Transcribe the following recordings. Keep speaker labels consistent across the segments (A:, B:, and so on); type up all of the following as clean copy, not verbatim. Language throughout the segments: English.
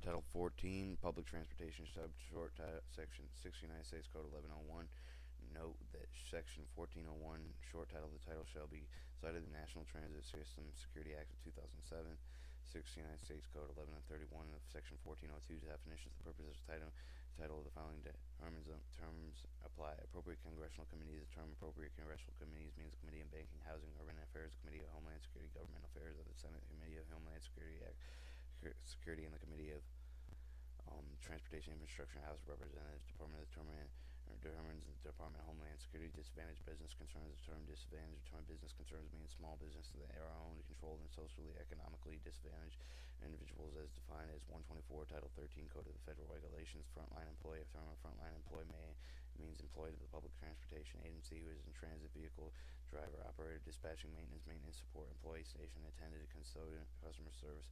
A: Title 14, Public Transportation, Short Section 6 United States Code 1101. Note that Section 1401, short title of the title, shall be cited in the National Transit System Security Act of 2007. 6 United States Code 1131 of Section 1402 definitions the purposes of title of the following terms apply. Appropriate congressional committees. The term appropriate congressional committees means the Committee on Banking, Housing, Urban Affairs, the Committee of Homeland Security, Government Affairs of the Senate, the Committee of Homeland Security, and the Committee of Transportation, Infrastructure, and House of Representatives. Department determines the Department of Homeland Security disadvantaged business concerns. The term disadvantaged business concerns means small businesses that are owned, controlled, and socially economically disadvantaged individuals as defined as 124 Title 13 Code of the Federal Regulations. Frontline employee. A term of frontline employee means employed of the public transportation agency who is in transit vehicle driver, operator, dispatching, maintenance support, employee, station attendant, custodian, customer service,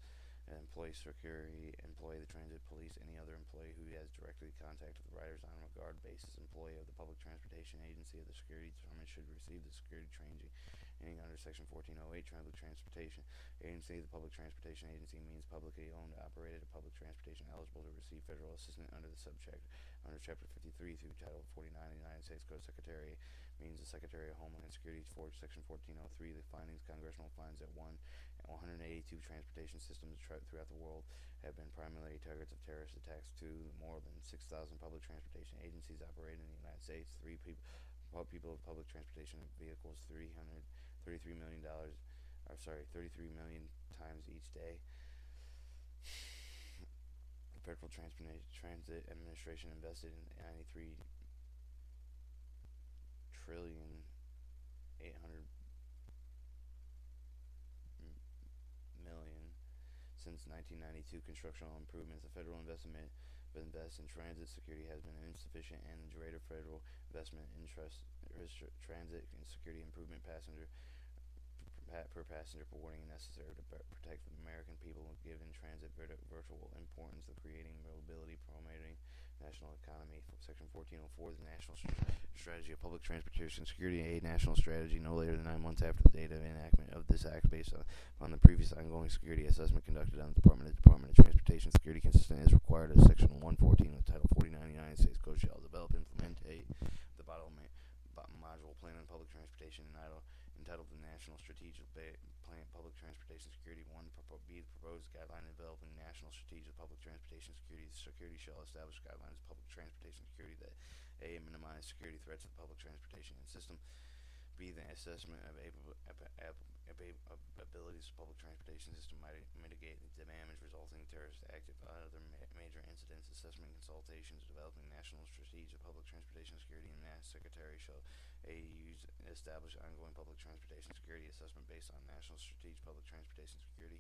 A: employee security, employee of the transit police, any other employee who has directly contact with the riders on a regard basis, employee of the public transportation agency of the security determined should receive the security training under Section 1408. Public transportation agency. The public transportation agency means publicly owned, operated, a public transportation eligible to receive federal assistance under the subject under Chapter 53 through Title 49 of the United States Code. Secretary means the Secretary of Homeland Security for Section 1403. The findings, congressional finds that 182 transportation systems throughout the world have been primarily targets of terrorist attacks. 2. More than 6,000 public transportation agencies operate in the United States. 3. People of public transportation vehicles $33 million times each day. The Federal Transit Administration invested in 93 trillion 800 million since 1992. Constructional improvements. The federal investment invests in transit security has been insufficient, and the greater federal investment in transit and security improvement per passenger boarding is necessary to protect the American people, given transit virtual importance of creating mobility, promoting national economy. Section 1404, the National Strategy of Public Transportation Security, a national strategy no later than 9 months after the date of enactment of this act, based on the previous ongoing security assessment conducted on the Department of Transportation Security, consistent as required as Section 114 of Title 49 of the United States Code, shall develop, implement the module plan on public transportation entitled the National Strategic Plan Public Transportation Security. 1. B. The proposed guideline developing National Strategic Public Transportation Security. The security shall establish guidelines of public transportation security that A. minimize security threats to the public transportation system. B. The assessment of abilities of the public transportation system mitigate the damage resulting in terrorist active other major incidents. Assessment consultations developing national strategic public transportation security, and the Secretary shall establish ongoing public transportation security assessment based on national strategic public transportation security.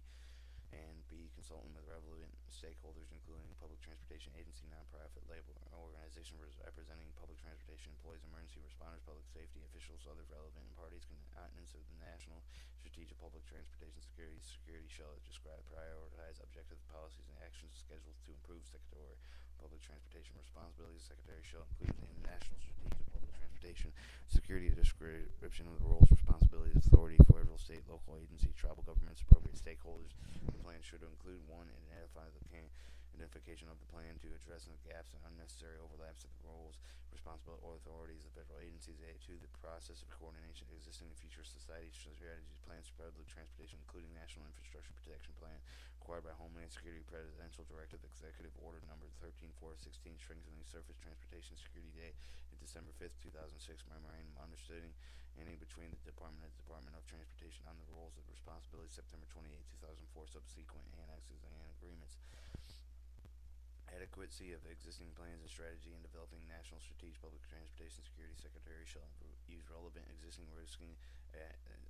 A: And B. Consulting with relevant stakeholders, including public transportation agency, nonprofit label organization representing public transportation employees, emergency responders, public safety officials, other relevant parties, components of the national strategic public transportation security. Security shall describe, prioritize objectives, policies, and actions scheduled to improve sector public transportation responsibilities. The Secretary shall include in the national strategic public transportation security description of the roles, responsibilities, authority for federal, state, local agencies, tribal governments, appropriate stakeholders. The plan should include 1. Identification of the plan to address the gaps and unnecessary overlaps of the roles, responsible or authorities of federal agencies. 2. The process of coordination of existing and future society strategies, plans for public transportation, including National Infrastructure Protection Plan, required by Homeland Security Presidential Directive Executive Order Number 13416, strengthening surface transportation security day, December 5th, 2006, memorandum of understanding between the Department of Transportation on the roles and responsibilities, September 28, 2004, subsequent annexes and agreements. Adequacy of existing plans and strategy in developing national strategic public transportation security. Secretary shall use relevant existing risk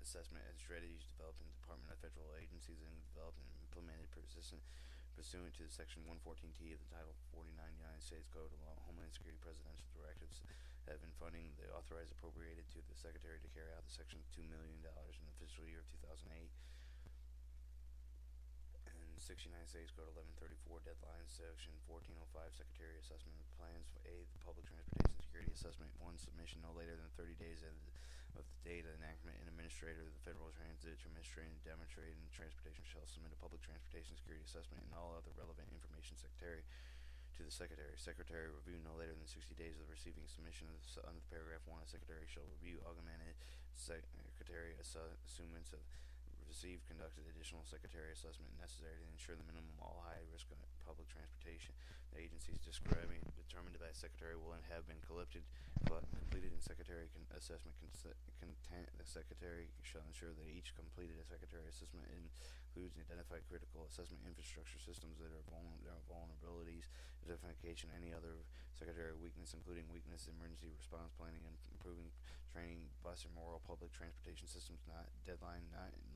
A: assessment and strategies developed in the Department of Federal Agencies and developed and implemented pursuant to Section 114T of the Title 49 United States Code of Homeland Security Presidential Directives have been funding the authorized appropriated to the Secretary to carry out the Section $2 million in the fiscal year of 2008. 6 United States Code 1134 deadlines. Section 1405 Secretary assessment of plans. A. The public transportation security assessment. 1. Submission no later than 30 days of the date of enactment, an administrator of the Federal Transit Demonstrating Transportation shall submit a public transportation security assessment and all other relevant information to the Secretary. Secretary review no later than 60 days of receiving submission under paragraph 1. The Secretary shall review augmented Secretary assessments of received, conducted additional Secretary assessment necessary to ensure the minimum all high risk of public transportation. The agencies determined by the Secretary will have been completed in Secretary assessment content. The Secretary shall ensure that each completed Secretary assessment includes identified critical assessment infrastructure systems that are vulnerabilities, identification, any other Secretary weakness, including weakness, emergency response planning, and improving training, bus and rural public transportation systems. Not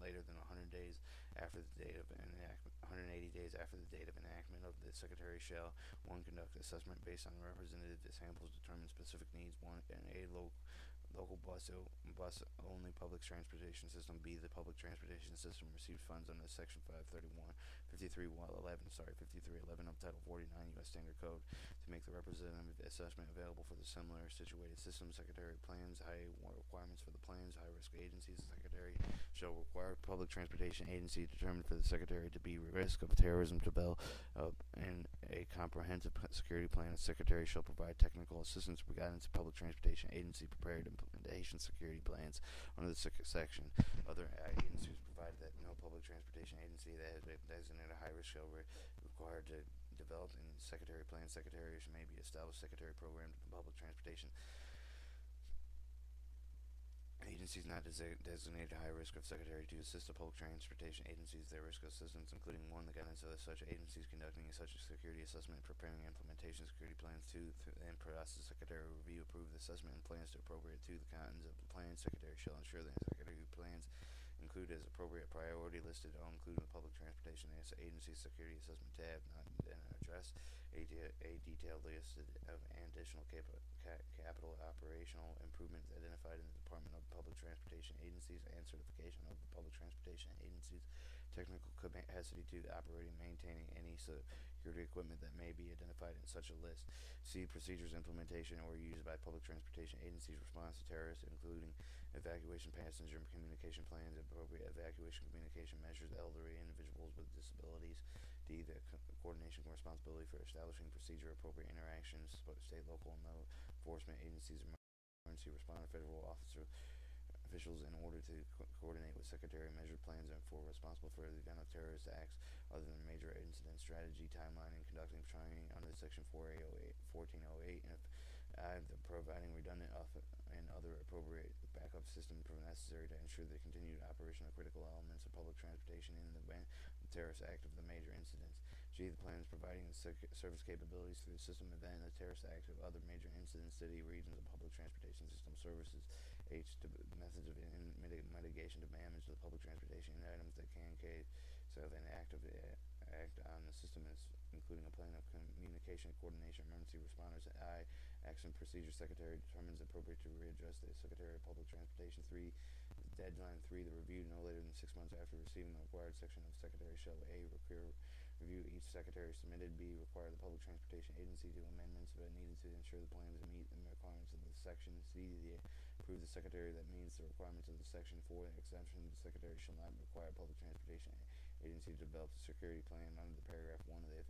A: later than 100 days after the date of enactment. 180 days after the date of enactment of the Secretary shall 1. Conduct assessment based on representative samples, determine specific needs. 1. And a local bus only public transportation system. B. The public transportation system receives funds under Section 5311 of Title 49 U.S. Standard Code to make the representative assessment available for the similar situated system. Secretary plans high requirements for the plans. High risk agencies. The Secretary shall require public transportation agency determined for the Secretary to be risk of terrorism to develop in a comprehensive security plan. The Secretary shall provide technical assistance with guidance to public transportation agency prepared implementation security plans under the section. Other agencies provide that no public transportation agency that has been designated high risk shall required to develop in Secretary plan. Secretaries may be established Secretary program to public transportation agencies not designated high risk of Secretary to assist the public transportation agencies their risk assistance, including 1. The guidance of such agencies conducting such a security assessment, preparing implementation security plans. 2. And process Secretary review, approve the assessment and plans to appropriate to the contents of the plan. Secretary shall ensure that Secretary plans include as appropriate priority listed, all including the public transportation agency security assessment tab, not address a detailed list of additional capital operational improvements identified in the Department of Public Transportation agencies and certification of the public transportation agencies technical capacity to operating maintaining any security equipment that may be identified in such a list. C. Procedures implementation or used by public transportation agencies response to terrorists, including evacuation passenger communication plans, appropriate evacuation communication measures, elderly individuals with disabilities. D. The coordination responsibility for establishing procedure, appropriate interactions, state, local, and law enforcement agencies, emergency responder, federal officials in order to coordinate with Secretary measured plans and for responsible for the event of terrorist acts other than major incident strategy, timeline, and conducting training under Section 1408 and providing redundant and other appropriate backup systems necessary to ensure the continued operation of critical elements of public transportation in the event of the terrorist act of the major incidents. G. The plans providing the service capabilities through the system event of the terrorist act of other major incidents, city, regions of public transportation system services. H. The methods of mitigation to damage to the public transportation items that can case of an act on the system, including a plan of communication, coordination, emergency responders. I. Action procedure. Secretary determines appropriate to readjust the Secretary of Public Transportation. 3. Deadline. 3. The review no later than 6 months after receiving the required section of Secretary shall A. Review each Secretary submitted. B. Require the Public Transportation Agency to amendments if needed to ensure the plans meet the requirements of the section. C. Approve the Secretary that meets the requirements of the section. 4. Exemption. The Secretary shall not require Public Transportation Agency to develop a security plan under the paragraph 1 of the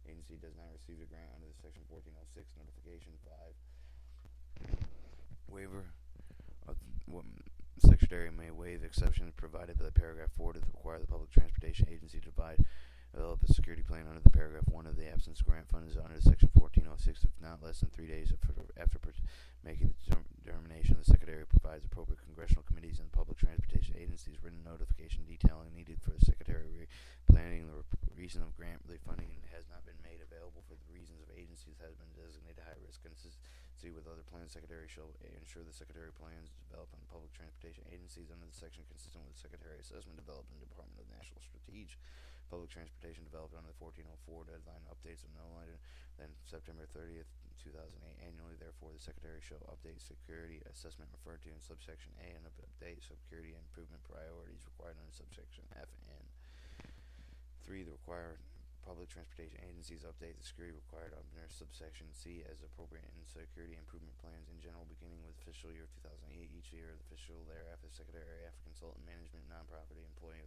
A: agency does not receive a grant under the Section 1406 notification. 5. Waiver of Secretary may waive exceptions provided by the paragraph 4 to require the Public Transportation Agency to develop a security plan under the paragraph 1 of the absence grant fund is under Section 1406 if not less than 3 days after making the determination. The Secretary provides appropriate congressional committees and public transportation agencies written notification detailing needed for the Secretary planning the reason of grant relief funding and has not been made available for the reasons of agencies has been designated high risk. Consistency with other plans. Secretary shall ensure the Secretary plans developed on public transportation agencies under the section consistent with Secretary assessment developed in the Department of National Strategy. Public transportation developed under the 1404 deadline updates of no later than September 30th, 2008 annually. Therefore, the Secretary shall update security assessment referred to in subsection A and update security improvement priorities required under subsection F and 3. The required public transportation agencies update the security required under subsection C as appropriate in security improvement plans in general, beginning with fiscal year 2008. Each year, the fiscal thereafter, secretary after consultant management, nonprofit employee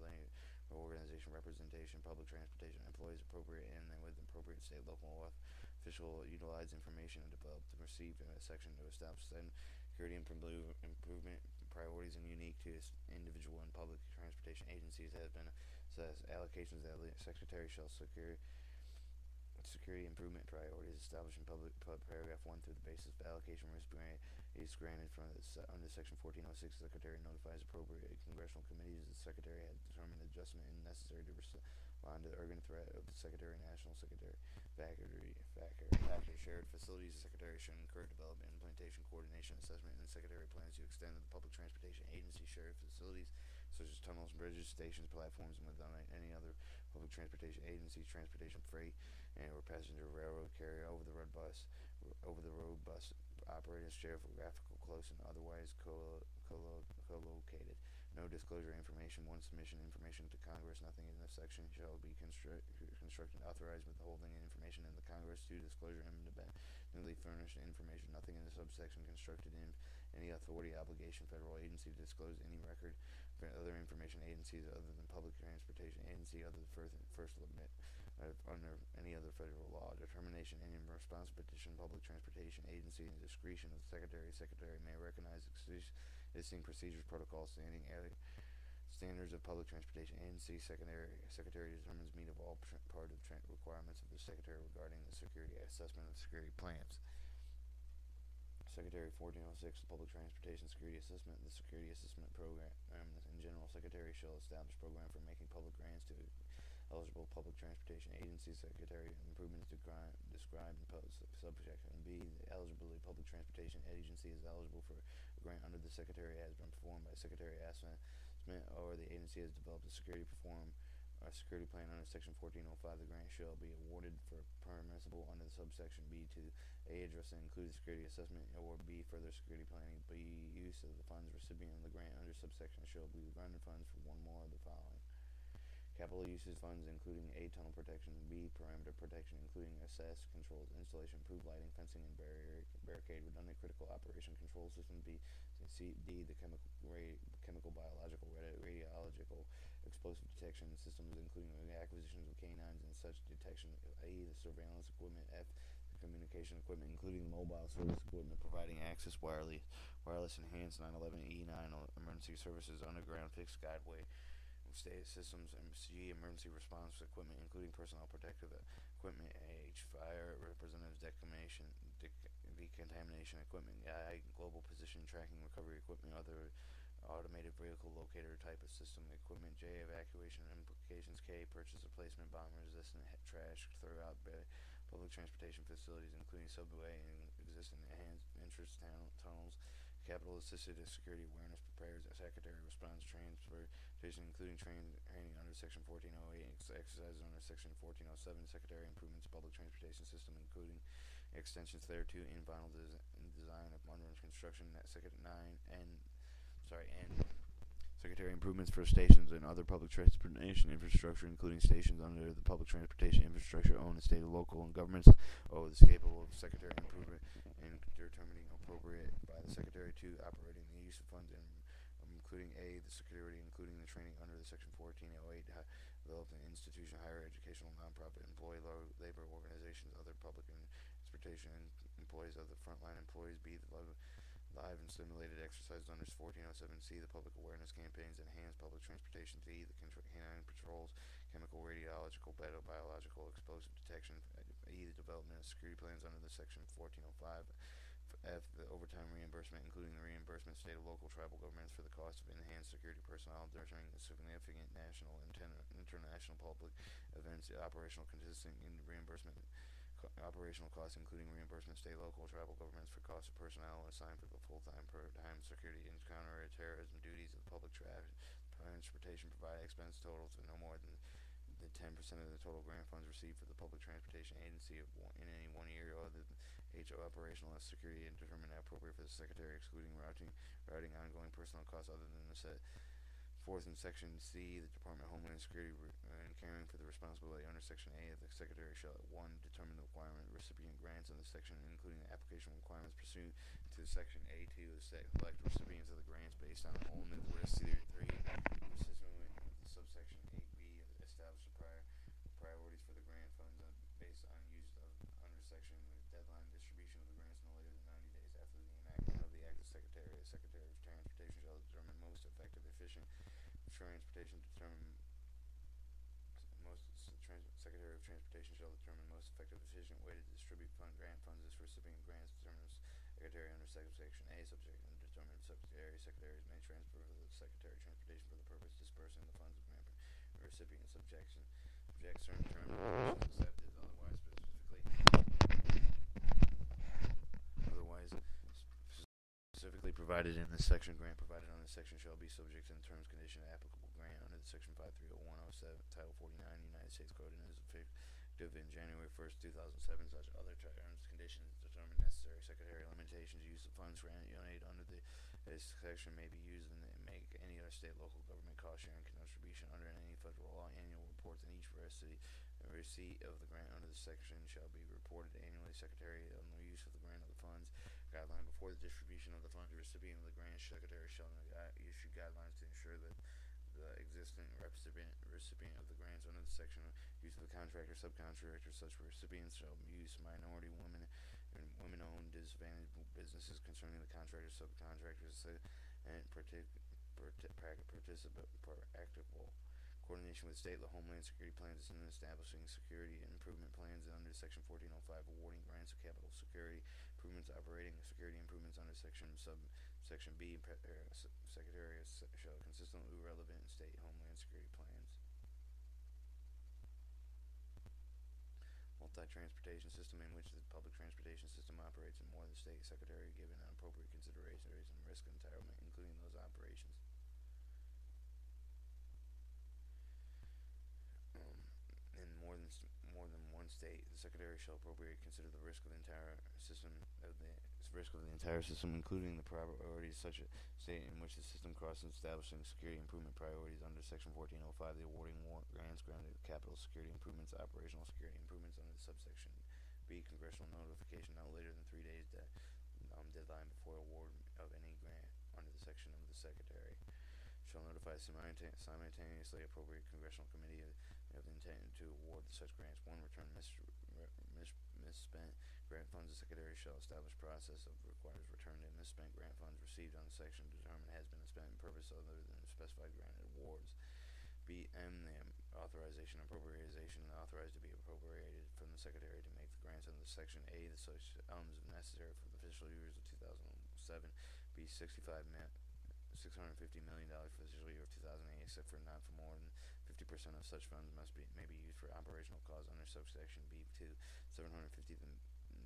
A: organization representation, public transportation employees appropriate and then with appropriate state, local official utilize information and developed and received in a section to establish security improvement priorities and unique to individual and public transportation agencies has been assessed. Allocations that the secretary shall security improvement priorities established in paragraph 1 through the basis of allocation risk is granted from under section 1406. The secretary notifies appropriate congressional committees the secretary has determined adjustment and necessary to respond to the urgent threat of the secretary, national secretary, factory, shared facilities. The secretary should encourage development, implementation, coordination, assessment, and the secretary plans to extend the public transportation agency shared facilities such as tunnels, bridges, stations, platforms, and without any other public transportation agencies, transportation, freight, and or passenger railroad carrier over the road bus operators geographical close and otherwise co-located. No disclosure information. One submission information to Congress. Nothing in this section shall be constructed authorized withholding information in the Congress. 2. Disclosure independently furnished information. Nothing in the subsection constructed in any authority, obligation, federal agency to disclose any record for other information agencies other than public transportation agency other than first limit under any other federal law. Determination and in response to petition public transportation agency and discretion of the secretary. Secretary may recognize existing procedures, protocols, standards of public transportation agency. Secretary determines meet of all part of requirements of the secretary regarding the security assessment of security plans. Secretary 1406, the Public Transportation Security Assessment. The Security Assessment Program in general, Secretary shall establish program for making public grants to eligible public transportation agencies. Secretary improvements described in subsection B. The eligibility public transportation agency is eligible for a grant under the secretary has been performed by secretary assessment or the agency has developed a security security plan under section 1405. The grant shall be awarded for permissible under the subsection B to A, address and include security assessment, or B, further security planning. B, use of the funds recipient of the grant under subsection shall be granted funds for one more of the following: capital uses funds including A, tunnel protection, B, perimeter protection including assess, controls, installation, improved lighting, fencing, and barricade, redundant critical operation control system, B, C, D, the chemical, biological, radiological, explosive detection systems including acquisitions of canines and such detection, E, the surveillance equipment, F, the communication equipment including mobile service equipment providing access wireless enhanced 911 E9 emergency services, underground fixed guideway state systems, and G, emergency response equipment including personal protective equipment, H, fire representatives decontamination equipment, I, global position tracking recovery equipment, other automated vehicle locator type of system equipment, J, evacuation implications, K, purchase replacement bomb resistant trash throughout public transportation facilities including subway and existing entrance tunnels. Capital assisted security awareness prepares a secretary response transportation including training under section 1408, exercises under section 1407, secretary improvements public transportation system including extensions thereto in final design of modern construction at second 9 and secretary improvements for stations and other public transportation infrastructure including stations under the public transportation infrastructure owned in state and local and governments is capable of secretary improvement and determining appropriate by the secretary to operating the use of funds including A, the security including the training under the section 1408 developed an institution, higher educational, nonprofit, employee labor organizations, other public transportation employees, other frontline employees. B, the live and simulated exercises under 1407C, the public awareness campaigns, enhance public transportation. D, the canine patrols, chemical, radiological, biological, explosive detection. E, the development of security plans under the section 1405. F, the overtime reimbursement, including the reimbursement state and local tribal governments for the cost of enhanced security personnel during the significant national and international public events, operational consisting in reimbursement operational costs including reimbursement state, local, tribal governments for costs of personnel assigned for the full-time part-time security and counter-terrorism duties of public transportation provide expense totals to no more than the 10% of the total grant funds received for the public transportation agency in any 1 year other than HO operational security and determine appropriate for the secretary excluding routing ongoing personnel costs other than the set forth in Section C, the Department of Homeland Security, in caring for the responsibility under Section A, the Secretary shall 1. Determine the requirement of recipient grants under the section, including the application requirements pursuant to Section A2, the select recipients of the grants based on ultimate risk. 3. Consistent with subsection 8B, establish the priorities for the grant funds based on use of under section. The deadline distribution of the grants no later than 90 days after the enactment of the Act. The Secretary of Transportation shall determine most effective, efficient transportation. Secretary of Transportation shall determine most effective, efficient way to distribute grant funds. This recipient grants determines Secretary under subsection A. Subsection determines Secretaries may transfer to the Secretary of Transportation for the purpose of dispersing the funds of grant recipients. Subject certain terms and conditions accepted. Otherwise specifically provided in this section. Grant provided on this section shall be subject to the terms and conditions applicable grant under the section 530.107 Title 49 United States Code and is effective in January 1st, 2007. Such other terms, conditions, determine necessary secretary limitations. Use of funds granted under this section may be used and make any other state, local government cost sharing contribution under any federal law. Annual reports in each receipt of the grant under this section shall be reported annually. Secretary on the use of the grant of the funds. Guideline before the distribution of the funds. The recipient of the grant Secretary shall issue guidelines to ensure that the existing recipient of the grants under the section use of the contractor, subcontractor. Such recipients shall use minority, women, and women-owned disadvantaged businesses concerning the contractor, subcontractors, and practicable coordination with state homeland security plans and establishing security improvement plans under section 1405, awarding grants of capital security improvements, operating security improvements under section B. Secretary shall consistently relevant state homeland security plans. Multi-transportation system in which the public transportation system operates in more than state. Secretary given an appropriate considerations and risk entitlement, including those operations. In more than one state, the Secretary shall appropriately consider the risk of the entire system, including the priorities such a state in which the system crosses, establishing security improvement priorities under section 1405. The awarding grants granted capital security improvements, operational security improvements under the subsection B. Congressional notification not later than 3 days deadline before award of any grant under the section of the Secretary shall notify simultaneously appropriate congressional committee of the intent to award such grants. 1. Return misspent grant funds. The Secretary shall establish process of requires return to misspent grant funds received on the section determined has been spent in purpose other than specified granted awards. B. The authorization appropriation authorized to be appropriated from the Secretary to make the grants under section A. The such sums necessary for the fiscal years of 2007. B. $650 million for the fiscal year of 2008, except for not for more than 50% of such funds may be used for operational costs under subsection B2. $750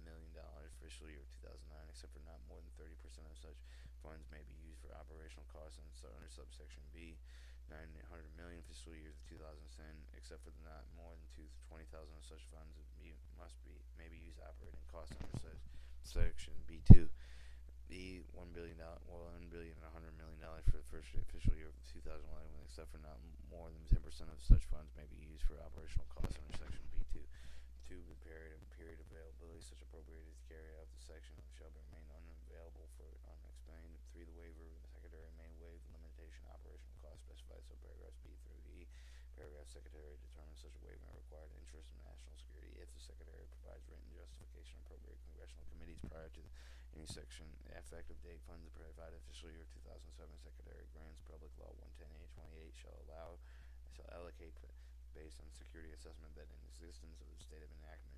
A: million for fiscal year of 2009, except for not more than 30% of such funds may be used for operational costs under subsection B. $900 million fiscal years of 2010, except for not more than 20,000 of such funds may be used operating costs under section B2. The $1 billion and $100 million for the first fiscal year of 2011, except for not more than 10% of such funds may be used for operational costs under section B2. 2. The period of availability such appropriated to carry out the section shall remain unavailable for unexplained. 3. The waiver of the Secretary may waive the limitation operational costs specified subparagraphs B through E. Paragraph Secretary determines such a waiver may require the interest of national security if the Secretary provides written justification appropriate congressional committees prior to any section. The effective date funds provided fiscal year 2007 Secretary grants Public Law 110A28 shall allocate based on security assessment that in existence of the state of enactment